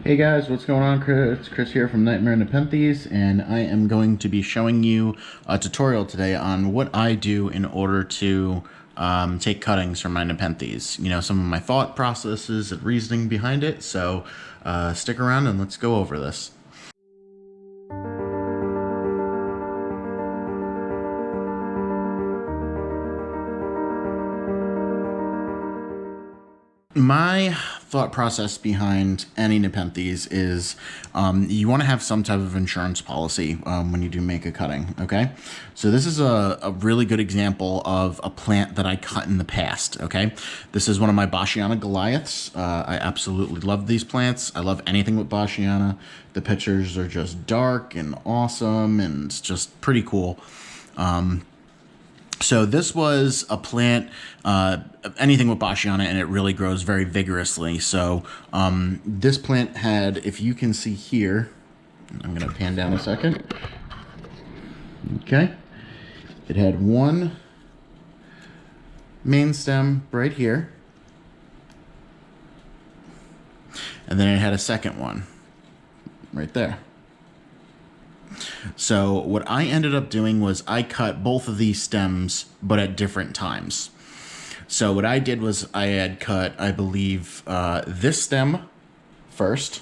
Hey guys, what's going on? Chris here from Nepenthes, and I am going to be showing you a tutorial today on what I do in order to take cuttings from my Nepenthes. You know, some of my thought processes and reasoning behind it, so stick around and let's go over this. My thought process behind any Nepenthes is you want to have some type of insurance policy when you do make a cutting, okay? So this is a really good example of a plant that I cut in the past, okay? This is one of my Boschiana Goliaths. I absolutely love these plants. I love anything with Boschiana. The pictures are just dark and awesome and just pretty cool. So this was a plant, anything with Boschiana, and it really grows very vigorously. So this plant had, if you can see here, I'm going to pan down a second. Okay. It had one main stem right here. And then it had a second one right there. So what I ended up doing was I cut both of these stems, but at different times. So what I did was I had cut, I believe, this stem first,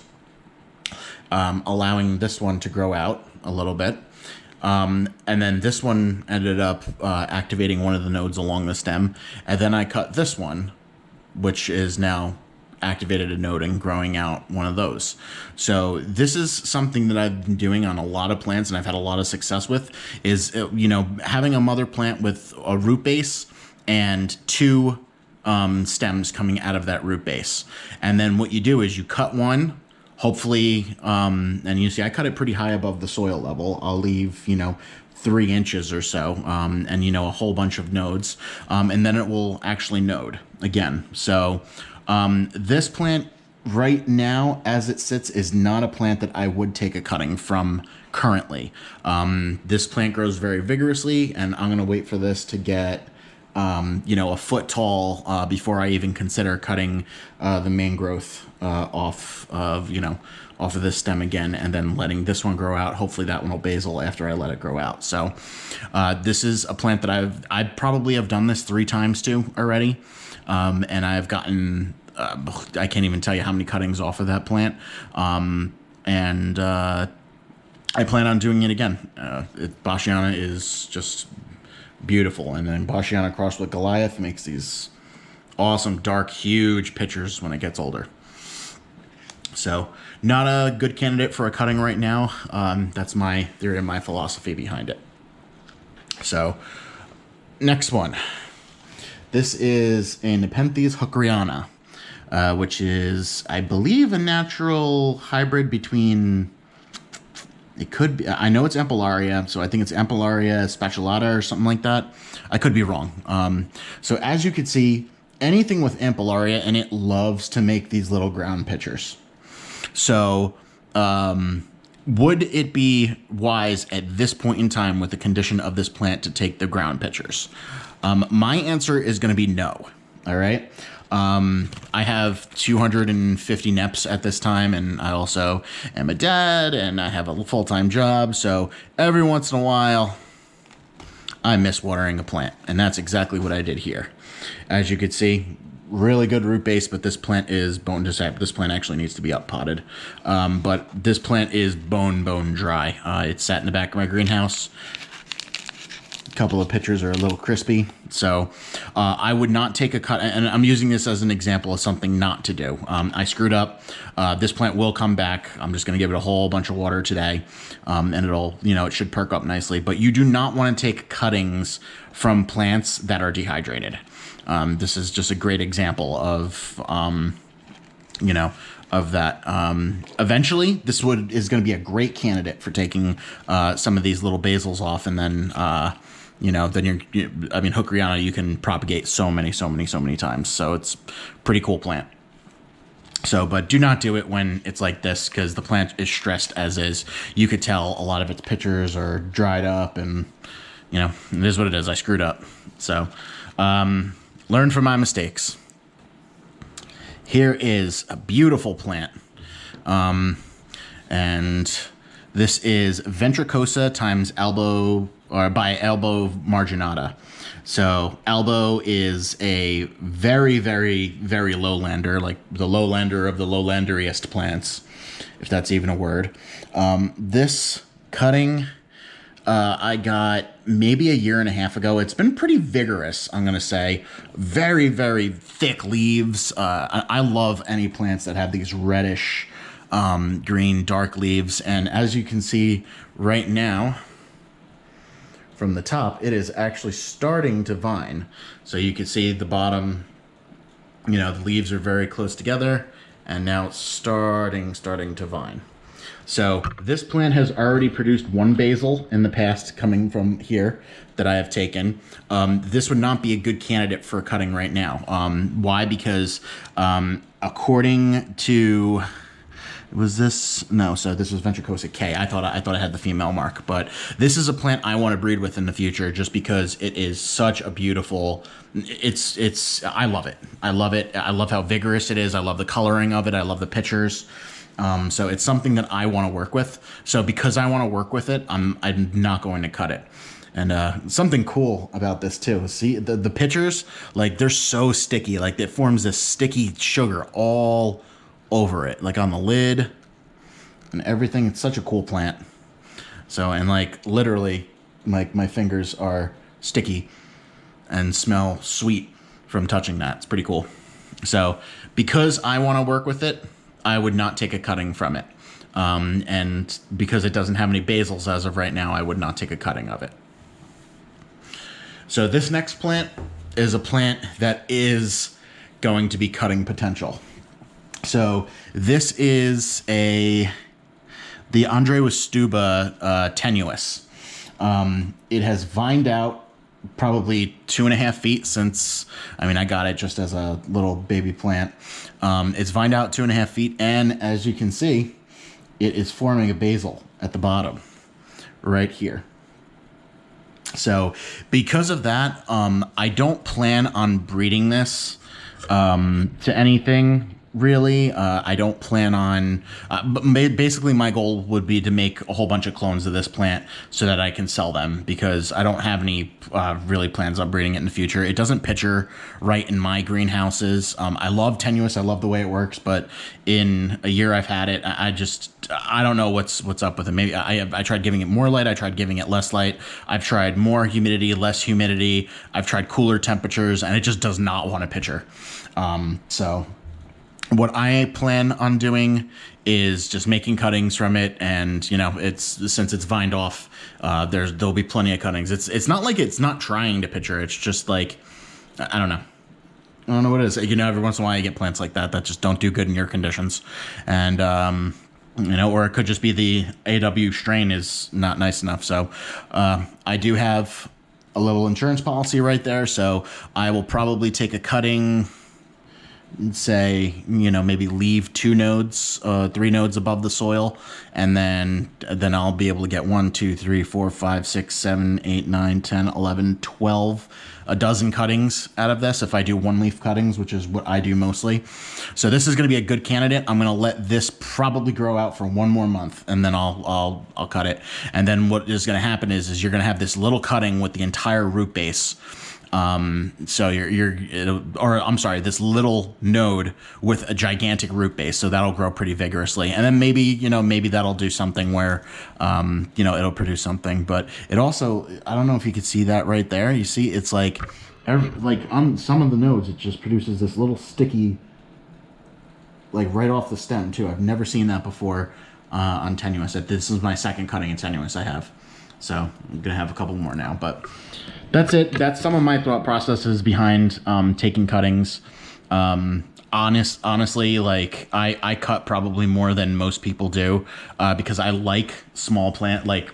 allowing this one to grow out a little bit. And then this one ended up activating one of the nodes along the stem. And then I cut this one, which is now activated a node and growing out one of those. So this is something that I've been doing on a lot of plants and I've had a lot of success with is, you know, having a mother plant with a root base and two stems coming out of that root base. And then what you do is you cut one, hopefully, and you see I cut it pretty high above the soil level. I'll leave, you know, 3 inches or so, and, you know, a whole bunch of nodes, and then it will actually node again. So this plant right now, as it sits, is not a plant that I would take a cutting from currently. This plant grows very vigorously, and I'm going to wait for this to get, you know, a foot tall before I even consider cutting the main growth off of, you know, off of this stem again, and then letting this one grow out. Hopefully that one will basil after I let it grow out. So this is a plant that I probably have done this 3 times too already. And I've gotten, I can't even tell you how many cuttings off of that plant. And I plan on doing it again. Boschiana is just beautiful. And then Boschiana crossed with Goliath makes these awesome, dark, huge pictures when it gets older. So not a good candidate for a cutting right now. That's my theory and my philosophy behind it. So next one. This is a Nepenthes hookeriana, which is, I believe, a natural hybrid between, it could be, I know it's Ampullaria, so I think it's Ampullaria speculata or something like that. I could be wrong. So as you can see, anything with Ampullaria, and it loves to make these little ground pitchers. So would it be wise at this point in time with the condition of this plant to take the ground pitchers? My answer is going to be no. All right. I have 250 neps at this time, and I also am a dad, and I have a full-time job. So every once in a while, I miss watering a plant, and that's exactly what I did here. As you can see, really good root base, but this plant is bone dry. This plant actually needs to be up potted, but this plant is bone dry. It sat in the back of my greenhouse. Couple of pictures are a little crispy, so I would not take a cut, and I'm using this as an example of something not to do. I screwed up. This plant will come back. I'm just going to give it a whole bunch of water today, and it'll, you know, it should perk up nicely. But you do not want to take cuttings from plants that are dehydrated. This is just a great example of, you know, of that. Eventually, this is going to be a great candidate for taking some of these little basils off, and then you know, then I mean, hookeriana, you can propagate so many times. So it's pretty cool plant. So, but do not do it when it's like this, because the plant is stressed as is. You could tell a lot of its pictures are dried up, and, you know, it is what it is. I screwed up. So, learn from my mistakes. Here is a beautiful plant. And this is Ventricosa times elbow, or by elbow marginata. So elbow is a very, very, very lowlander, like the lowlander of the lowlanderiest plants, if that's even a word. This cutting I got maybe a year and a half ago. It's been pretty vigorous, I'm going to say. Very, very thick leaves. I love any plants that have these reddish, green, dark leaves. And as you can see right now, from the top, it is actually starting to vine. So you can see the bottom, you know, the leaves are very close together. And now it's starting to vine. So this plant has already produced one basil in the past coming from here that I have taken. This would not be a good candidate for cutting right now. Why? Because according to, was this, no, so this was Ventricosa K. I thought I had the female mark, but this is a plant I want to breed with in the future just because it is such a beautiful, I love it. I love it. I love how vigorous it is. I love the coloring of it. I love the pictures. So it's something that I want to work with. So because I want to work with it, I'm not going to cut it. And something cool about this too. See the pictures, like they're so sticky, like it forms this sticky sugar all over it, like on the lid and everything. It's such a cool plant. So, and like literally, like my fingers are sticky and smell sweet from touching that. It's pretty cool. So because I want to work with it, I would not take a cutting from it. And because it doesn't have any basils as of right now, I would not take a cutting of it. So this next plant is a plant that is going to be cutting potential. So this is the Andre Westuba tenuous. It has vined out probably 2.5 feet since, I mean, I got it just as a little baby plant. It's vined out 2.5 feet, and as you can see, it is forming a basil at the bottom right here. So because of that, I don't plan on breeding this to anything really. I don't plan on, but basically my goal would be to make a whole bunch of clones of this plant so that I can sell them, because I don't have any really plans on breeding it in the future. It doesn't picture right in my greenhouses. I love tenuous. I love the way it works, but in a year I've had it, I don't know what's up with it. Maybe I tried giving it more light. I tried giving it less light. I've tried more humidity, less humidity. I've tried cooler temperatures, and it just does not want to picture. So what I plan on doing is just making cuttings from it, and you know, since it's vined off, there'll be plenty of cuttings. It's not like it's not trying to picture. It's just like, I don't know. I don't know what it is. You know, every once in a while you get plants like that just don't do good in your conditions, and you know, or it could just be the AW strain is not nice enough. So I do have a little insurance policy right there, so I will probably take a cutting, say, you know, maybe leave 3 nodes above the soil, and then I'll be able to get 1, 2, 3, 4, 5, 6, 7, 8, 9, 10, 11, 12, a dozen cuttings out of this if I do 1-leaf cuttings, which is what I do mostly. So this is going to be a good candidate. I'm going to let this probably grow out for 1 more month, and then I'll cut it. And then what is going to happen is you're going to have this little cutting with the entire root base. So this little node with a gigantic root base. So that'll grow pretty vigorously. And then maybe that'll do something where, it'll produce something, but it also, I don't know if you could see that right there. You see, it's like on some of the nodes, it just produces this little sticky, like right off the stem too. I've never seen that before, on tenuous. This is my second cutting in tenuous I have. So I'm going to have a couple more now, but that's it. That's some of my thought processes behind taking cuttings. Honestly, like I cut probably more than most people do, because I like small plant. Like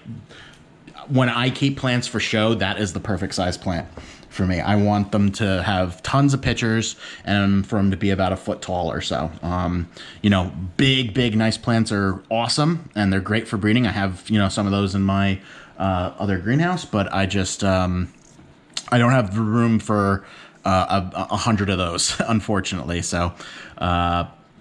when I keep plants for show, that is the perfect size plant for me. I want them to have tons of pictures and for them to be about 1 foot tall or so. Big, nice plants are awesome and they're great for breeding. I have, some of those in my other greenhouse, but I just, I don't have the room for 100 of those, unfortunately. So,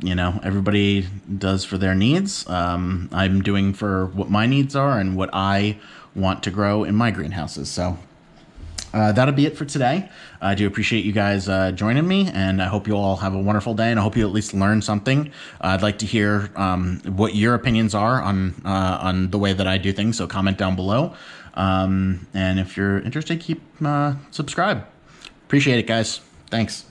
you know, everybody does for their needs. I'm doing for what my needs are and what I want to grow in my greenhouses. So that'll be it for today. I do appreciate you guys joining me, and I hope you all have a wonderful day, and I hope you at least learn something. I'd like to hear what your opinions are on the way that I do things, so comment down below. And if you're interested, keep subscribe. Appreciate it, guys. Thanks.